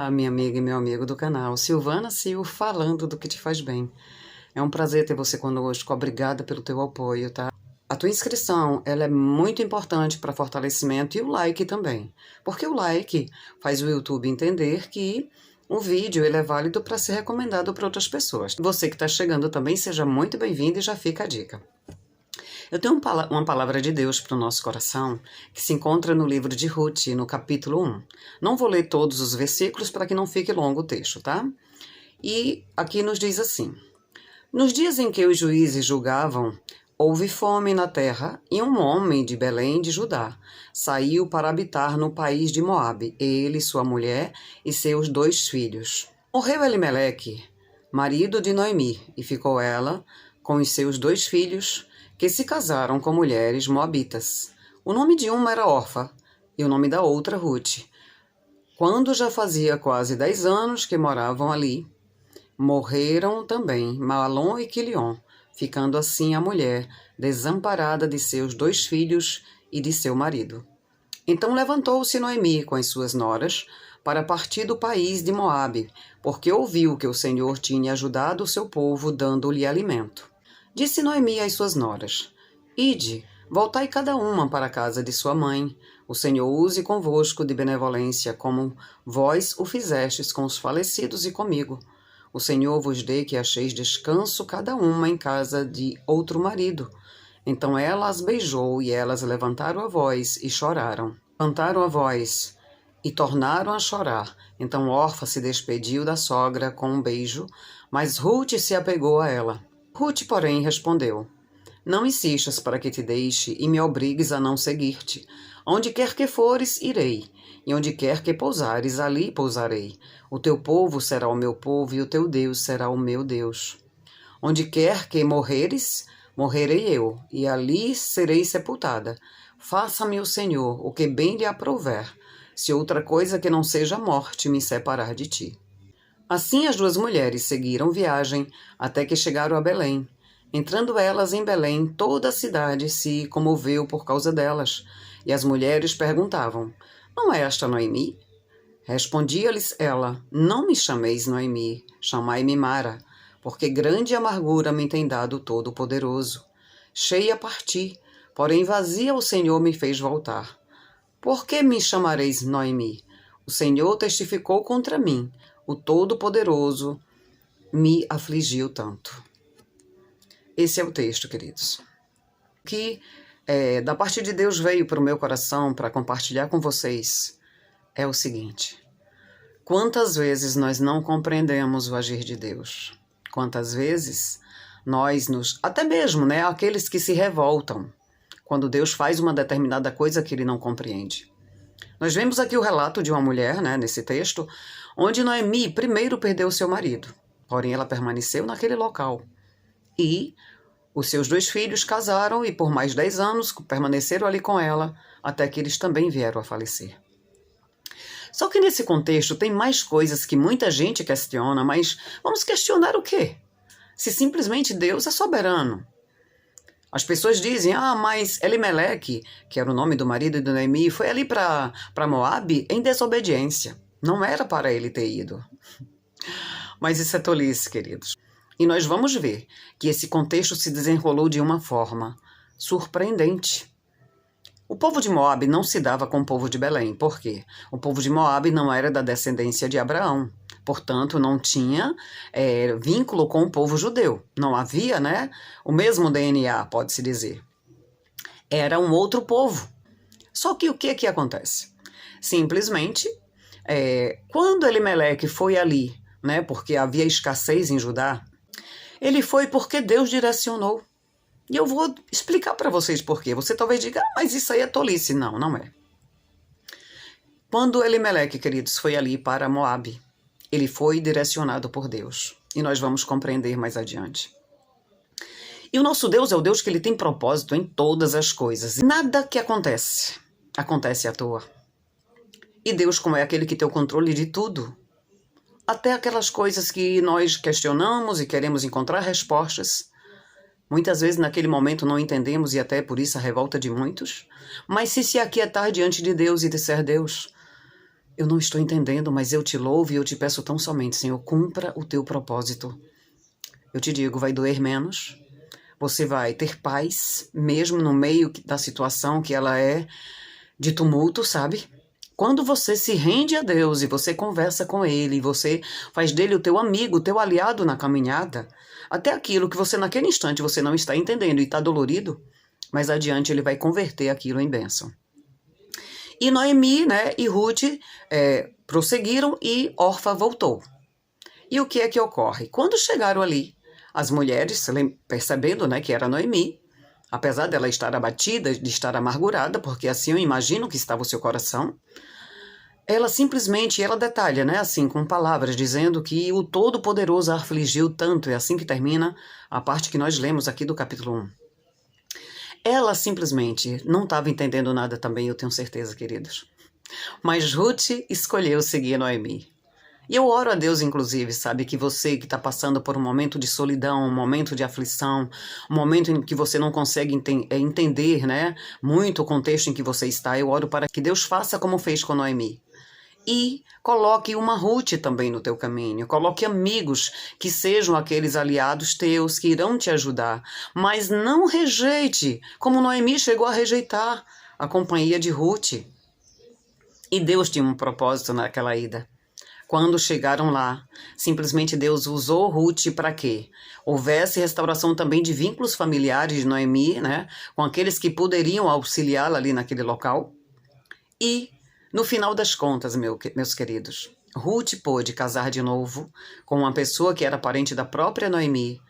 A minha amiga e meu amigo do canal, Silvana Sil, falando do que te faz bem. É um prazer ter você conosco, obrigada pelo teu apoio, tá? A tua inscrição, ela é muito importante para fortalecimento e o like também. Porque o like faz o YouTube entender que o vídeo ele é válido para ser recomendado para outras pessoas. Você que está chegando também, seja muito bem-vindo e já fica a dica. Eu tenho uma palavra de Deus para o nosso coração, que se encontra no livro de Ruth, no capítulo 1. Não vou ler todos os versículos para que não fique longo o texto, tá? E aqui nos diz assim: Nos dias em que os juízes julgavam, houve fome na terra, e um homem de Belém de Judá saiu para habitar no país de Moabe, ele, sua mulher e seus 2 filhos. Morreu Elimeleque, marido de Noemi, e ficou ela com os seus 2 filhos, que se casaram com mulheres moabitas. O nome de uma era Orfa, e o nome da outra Ruth. Quando já fazia quase 10 anos que moravam ali, morreram também Mahlon e Quilion, ficando assim a mulher desamparada de seus 2 filhos e de seu marido. Então levantou-se Noemi com as suas noras para partir do país de Moabe, porque ouviu que o Senhor tinha ajudado o seu povo, dando-lhe alimento. Disse Noemi às suas noras: Ide, voltai cada uma para a casa de sua mãe. O Senhor use convosco de benevolência, como vós o fizestes com os falecidos e comigo. O Senhor vos dê que acheis descanso cada uma em casa de outro marido. Então ela as beijou, e elas levantaram a voz e choraram. Levantaram a voz e tornaram a chorar. Então Orfa se despediu da sogra com um beijo, mas Ruth se apegou a ela. Ruth, porém, respondeu: Não insistas para que te deixe e me obrigues a não seguir-te. Onde quer que fores, irei, e onde quer que pousares, ali pousarei. O teu povo será o meu povo, e o teu Deus será o meu Deus. Onde quer que morreres, morrerei eu, e ali serei sepultada. Faça-me o Senhor o que bem lhe aprouver, se outra coisa que não seja a morte me separar de ti. Assim as 2 mulheres seguiram viagem até que chegaram a Belém. Entrando elas em Belém, toda a cidade se comoveu por causa delas. E as mulheres perguntavam: Não é esta Noemi? Respondia-lhes ela: Não me chameis Noemi, chamai-me Mara, porque grande amargura me tem dado o Todo-Poderoso. Cheia parti, porém vazia o Senhor me fez voltar. Por que me chamareis Noemi? O Senhor testificou contra mim. O Todo-Poderoso me afligiu tanto. Esse é o texto, queridos, que da parte de Deus veio para o meu coração para compartilhar com vocês. É o seguinte: quantas vezes nós não compreendemos o agir de Deus? Quantas vezes até mesmo, né, aqueles que se revoltam quando Deus faz uma determinada coisa que ele não compreende. Nós vemos aqui o relato de uma mulher, né, nesse texto, onde Noemi primeiro perdeu seu marido, porém ela permaneceu naquele local. E os seus 2 filhos casaram e por mais 10 anos permaneceram ali com ela, até que eles também vieram a falecer. Só que nesse contexto tem mais coisas que muita gente questiona, mas vamos questionar o quê? Se simplesmente Deus é soberano. As pessoas dizem: mas Elimeleque, que era o nome do marido de Noemi, foi ali para Moabe em desobediência. Não era para ele ter ido. Mas isso é tolice, queridos. E nós vamos ver que esse contexto se desenrolou de uma forma surpreendente. O povo de Moabe não se dava com o povo de Belém. Por quê? O povo de Moabe não era da descendência de Abraão. Portanto, não tinha vínculo com o povo judeu. Não havia, né, o mesmo DNA, pode-se dizer. Era um outro povo. Só que o que acontece? Simplesmente, quando Elimeleque foi ali, né, porque havia escassez em Judá, ele foi porque Deus direcionou. E eu vou explicar para vocês por quê. Você talvez diga: mas isso aí é tolice. Não, não é. Quando Elimeleque, queridos, foi ali para Moabe, ele foi direcionado por Deus. E nós vamos compreender mais adiante. E o nosso Deus é o Deus que ele tem propósito em todas as coisas. Nada que acontece à toa. E Deus, como é aquele que tem o controle de tudo, até aquelas coisas que nós questionamos e queremos encontrar respostas, muitas vezes naquele momento não entendemos, e até por isso a revolta de muitos. Mas se aquietar diante de Deus e disser: Deus, Eu não estou entendendo, mas eu te louvo e eu te peço tão somente, Senhor, cumpra o teu propósito. Eu te digo, vai doer menos, você vai ter paz, mesmo no meio da situação que ela é de tumulto, sabe? Quando você se rende a Deus e você conversa com Ele, e você faz dele o teu amigo, o teu aliado na caminhada, até aquilo que você naquele instante você não está entendendo e está dolorido, mas adiante Ele vai converter aquilo em bênção. E Noemi, né, e Ruth prosseguiram e Orfa voltou. E o que é que ocorre? Quando chegaram ali, as mulheres, percebendo, né, que era Noemi, apesar dela estar abatida, de estar amargurada, porque assim eu imagino que estava o seu coração, ela simplesmente, ela detalha, né, assim, com palavras, dizendo que o Todo-Poderoso a afligiu tanto, é assim que termina a parte que nós lemos aqui do capítulo 1. Ela simplesmente não estava entendendo nada também, eu tenho certeza, queridos. Mas Ruth escolheu seguir Noemi. E eu oro a Deus, inclusive, sabe, que você que está passando por um momento de solidão, um momento de aflição, um momento em que você não consegue entender, né, muito o contexto em que você está, eu oro para que Deus faça como fez com Noemi. E coloque uma Ruth também no teu caminho, coloque amigos que sejam aqueles aliados teus que irão te ajudar, mas não rejeite, como Noemi chegou a rejeitar a companhia de Ruth. E Deus tinha um propósito naquela ida. Quando chegaram lá, simplesmente Deus usou Ruth para quê? Houvesse restauração também de vínculos familiares de Noemi, né, com aqueles que poderiam auxiliá-la ali naquele local. E, no final das contas, meus queridos, Ruth pôde casar de novo com uma pessoa que era parente da própria Noemi.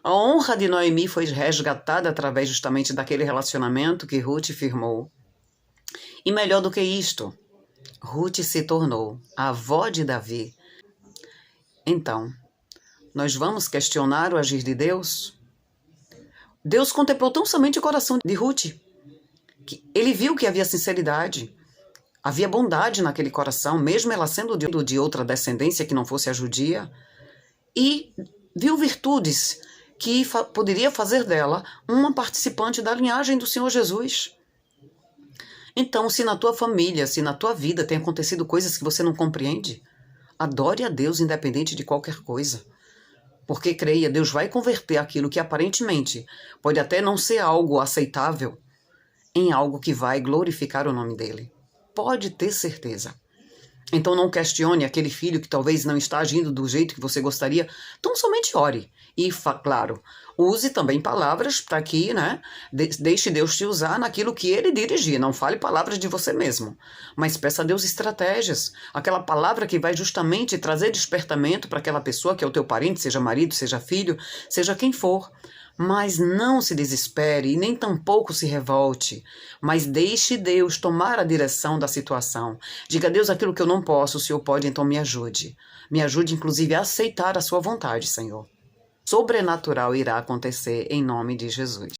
A honra de Noemi foi resgatada através justamente daquele relacionamento que Ruth firmou. E melhor do que isto, Ruth se tornou a avó de Davi. Então, nós vamos questionar o agir de Deus? Deus contemplou tão somente o coração de Ruth, que ele viu que havia sinceridade, havia bondade naquele coração, mesmo ela sendo de outra descendência que não fosse a judia, e viu virtudes que poderia fazer dela uma participante da linhagem do Senhor Jesus. Então, se na tua família, se na tua vida tem acontecido coisas que você não compreende, adore a Deus independente de qualquer coisa. Porque creia, Deus vai converter aquilo que aparentemente pode até não ser algo aceitável em algo que vai glorificar o nome dele. Pode ter certeza. Então não questione aquele filho que talvez não está agindo do jeito que você gostaria. Então somente ore. E, claro, use também palavras para que, né, deixe Deus te usar naquilo que ele dirigir. Não fale palavras de você mesmo, mas peça a Deus estratégias. Aquela palavra que vai justamente trazer despertamento para aquela pessoa que é o teu parente, seja marido, seja filho, seja quem for. Mas não se desespere e nem tampouco se revolte, mas deixe Deus tomar a direção da situação. Diga a Deus aquilo que eu não posso, o Senhor pode, então me ajude. Me ajude, inclusive, a aceitar a sua vontade, Senhor. Sobrenatural irá acontecer em nome de Jesus.